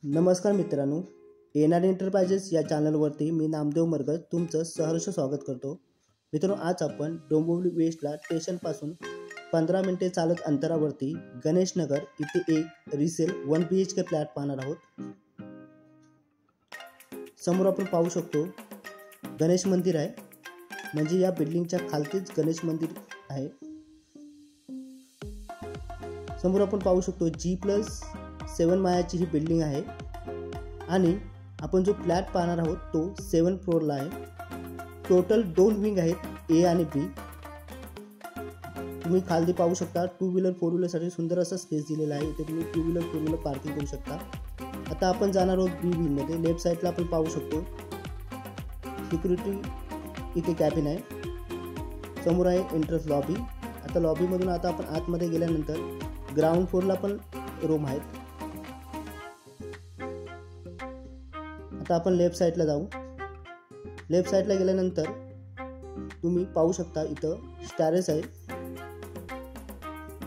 नमस्कार मित्रांनो, NR enterprises या चॅनलवरती मी नामदेव मरगज तुमचं सहर्ष स्वागत करतो। मित्रांनो, आज आपण डोंबिवली वेस्टला स्टेशनपासून 15 मिनिटे चालत अंतरावरती गणेश नगर इथे एक रिसेल 1 BHK फ्लॅट पाहणार आहोत। समोर आपण पाहू शकतो गणेश मंदिर आहे, म्हणजे या बिल्डिंगच्या खालतीच गणेश मंदिर आहे। समोर आपण पाहू शकतो G+7 माळ्याची ही बिल्डिंग आहे आणि आपण जो फ्लॅट पाहणार आहोत तो 7 फ्लोअरला आहे। टोटल 2 विंग आहेत, ए आणि बी। तुम्ही खाली पाहू शकता 2 व्हीलर 4 व्हीलर साठी सुंदर असा स्पेस दिलेला आहे। इथे तुम्ही 2 व्हीलर 4 व्हीलर पार्किंग करू शकता। आता आपण जाणार आहोत बी विंग मध्ये। लेफ्ट साइडला आपण पाहू शकतो सिक्युरिटी इथे कॅबिन आहे। समोर आहे एंट्रन्स लॉबी। आता लॉबी मधून आता आपण आतमध्ये गेल्यानंतर ग्राउंड फ्लोअरला पण रूम आहेत। आता आपण लेफ्ट साइडला जाऊ। लेफ्ट साइडला गेल्यानंतर तुम्ही पाहू शकता इथं स्टॅरेस आहे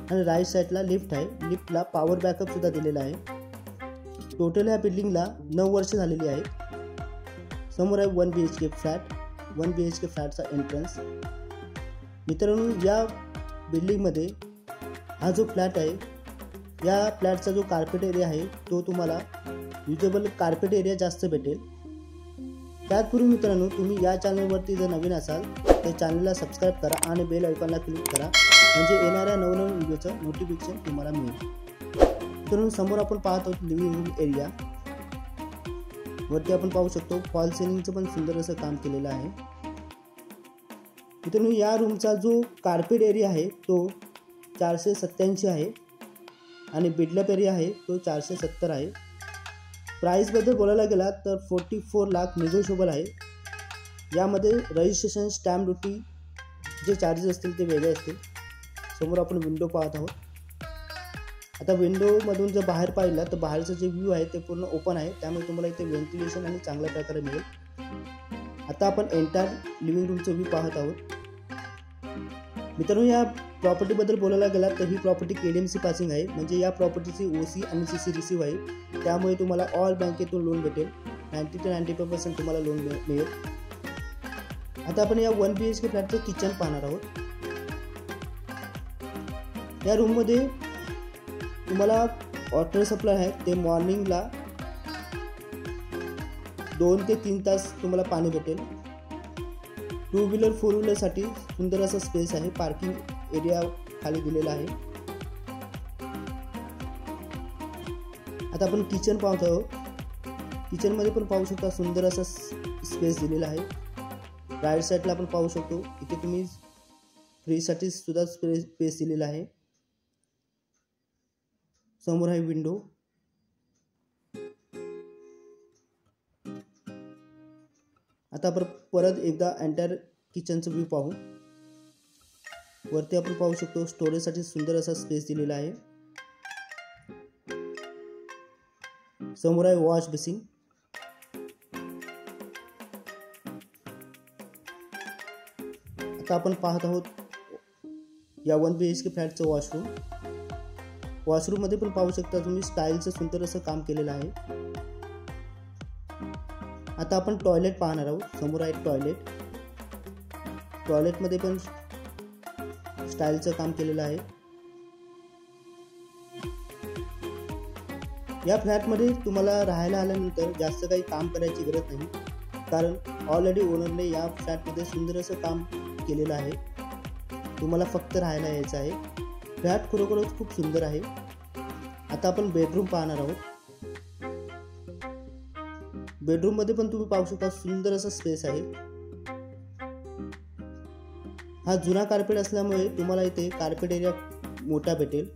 आणि राइट साइडला लिफ्ट आहे। लिफ्टला पॉवर बॅकअप सुद्धा दिलेला आहे। टोटल या बिल्डिंगला 9 वर्ष झालेली आहेत। समोर आहे 1 BHK फ्लॅट। 1 BHK फ्लॅटचा एंट्रन्स। मित्रांनो, या बिल्डिंग मध्ये हा जो फ्लॅट आहे, या फ्लॅटचा जो कार्पेट एरिया आहे तो तुम्हाला युजेबल कार्पेट एरिया जास्त भेटेल। त्याचपूर्वी मित्रांनो, तुम्ही या चॅनलवरती जर नवीन असाल तर चॅनलला सबस्क्राइब करा आणि बेल आयकॉनला क्लिक करा, म्हणजे येणाऱ्या नवनवीन व्हिडिओचं नोटिफिकेशन तुम्हाला मिळेल। मित्रांनो, समोर आपण पाहत आहोत लिव्हिंग रूम एरिया। वरती आपण पाहू शकतो फॉल सिलिंगचं पण सुंदर असं काम केलेलं आहे। मित्रांनो, या रूमचा जो कार्पेट एरिया आहे तो 487 आहे आणि बिल्डअप एरिया आहे तो 470 आहे। प्राइस बद्दल बोलायला गेला तर 44 लाख निगोशिएबल आहे। यामध्ये रजिस्ट्रेशन, स्टॅम्प ड्युटी जे चार्जेस असतील ते वेगळे असतील। समोर आपण विंडो पाहत आहोत। आता विंडोमधून जर बाहेर पाहिलं तर बाहेरचं जे व्ह्यू आहे ते पूर्ण ओपन आहे, त्यामुळे तुम्हाला इथे व्हेंटिलेशन आणि चांगल्या प्रकारे मिळेल। आता आपण एंटायर लिव्हिंग रूमचं व्ह्यू पाहत आहोत। मित्रांनो, या प्रॉपर्टी बद्दल बोलायला गेला तर ही प्रॉपर्टी KDMC पासिंग आहे, म्हणजे या प्रॉपर्टीची OC आणि CC रिसीव्ह आहे। त्यामुळे तुम्हाला ऑल बँकेतून लोन भेटेल। 90 ते 95% तुम्हाला लोन मिळेल। आता आपण या 1 BHK फ्लॅटचं किचन पाहणार आहोत। या रूम मध्ये तुम्हाला वॉटर सप्लाय आहे, ते मॉर्निंगला 2 ते 3 तास तुम्हाला पाणी भेटेल। 2 व्हीलर 4 व्हीलर साठी सुंदर असा स्पेस आहे। पार्किंग एरिया खाली दिलेला आहे। आता आपण किचन पाहत आहोत। किचन मध्ये पण पाहू शकता सुंदर असा स्पेस दिलेला आहे। राइट साइडला आपण पाहू शकतो इथे तुम्ही फ्रीज साठी सुद्धा स्पेस दिलेला आहे। समोर आहे विंडो। आता आपण परत एकदा एंटायर किचनचं व्ह्यू पाहू। वरती आपण पाहू शकतो स्टोरेज साठी सुंदर असा स्पेस दिलेला आहे। समोर आहे वॉश बेसिन। आता आपण पाहत आहोत या 1 BHK फ्लॅटचं वॉशरूम। वॉशरूम मध्ये पण पाहू शकता तुम्ही स्टाईलचं सुंदर असं काम केलेलं आहे। आता आपण टॉयलेट पाहणार आहोत। समोर आहे टॉयलेट। टॉयलेट मध्ये पण स्टाईलचं काम केलेलं आहे। या फ्लॅट मध्ये तुम्हाला राहायला आल्यानंतर जास्त काही काम करायची गरज नाही, कारण ऑलरेडी ओनरने या फ्लॅट मध्ये सुंदर असं काम केलेलं आहे। तुम्हाला फक्त राहायला यायचं आहे। फ्लॅट खरोखरच खूप सुंदर आहे। आता आपण बेडरूम पाहणार आहोत। बेडरूम मध्ये पण तुम्ही पाहू शकता सुंदर असा स्पेस आहे। हा जुना कार्पेट असल्यामुळे तुम्हाला इथे कार्पेट एरिया मोठा भेटेल।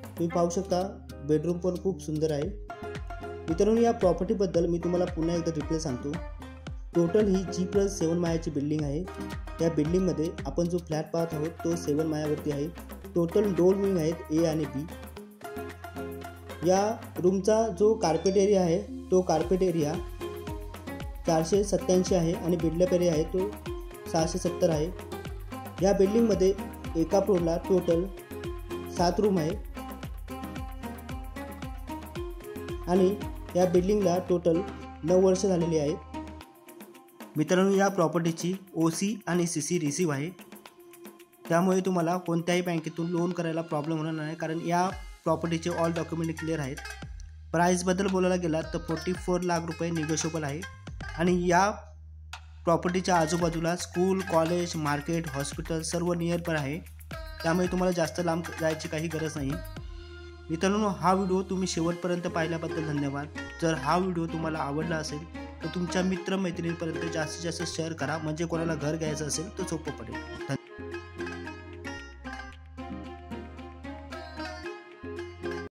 तुम्ही पाहू शकता बेडरूम पण खूप सुंदर आहे। मित्रांनो, या प्रॉपर्टी बद्दल मी तुम्हाला पुन्हा एकदा डिटेल सांगतो। टोटल ही G+7 माळ्याची बिल्डिंग आहे। या बिल्डिंग मध्ये आपण जो फ्लॅट पाहत आहोत तो 7 माळ्यावरती आहे। टोटल 2 विंग आहेत, ए आणि बी। या रूमचा जो कार्पेट एरिया आहे तो कार्पेट एरिया 487 आहे आणि बिल्डअप एरिया आहे तो 670 आहे। या बिल्डिंग मध्ये एका फ्लोअरला टोटल 7 रूम आहे। आणि या बिल्डिंगला टोटल 9 वर्ष झालेली आहेत. मित्रांनो, या प्रॉपर्टीची OC आणि CC रिसीव्ह आहे, त्यामुळे तुम्हाला कोणत्याही बँकेतून लोन करायला प्रॉब्लेम होणार नाही, कारण या प्रॉपर्टीचे ऑल डॉक्युमेंट क्लिअर आहेत. प्राईसबद्दल बोलायला गेला तर 44 लाख रुपये निगोशिएबल आहे आणि या प्रॉपर्टीच्या आजूबाजूला स्कूल, कॉलेज, मार्केट, हॉस्पिटल सर्व नियर बाय आहे, त्यामुळे तुम्हाला जास्त लांब जायची काही गरज नाही. मित्रांनो, हा व्हिडिओ तुम्ही शेवटपर्यंत पाहिल्याबद्दल धन्यवाद. जर हा व्हिडिओ तुम्हाला आवडला असेल तर तुमच्या मित्रमैत्रिणींपर्यंत जास्तीत जास्त शेअर करा, म्हणजे कोणाला घर घ्यायचं असेल तर सोपं पडेल.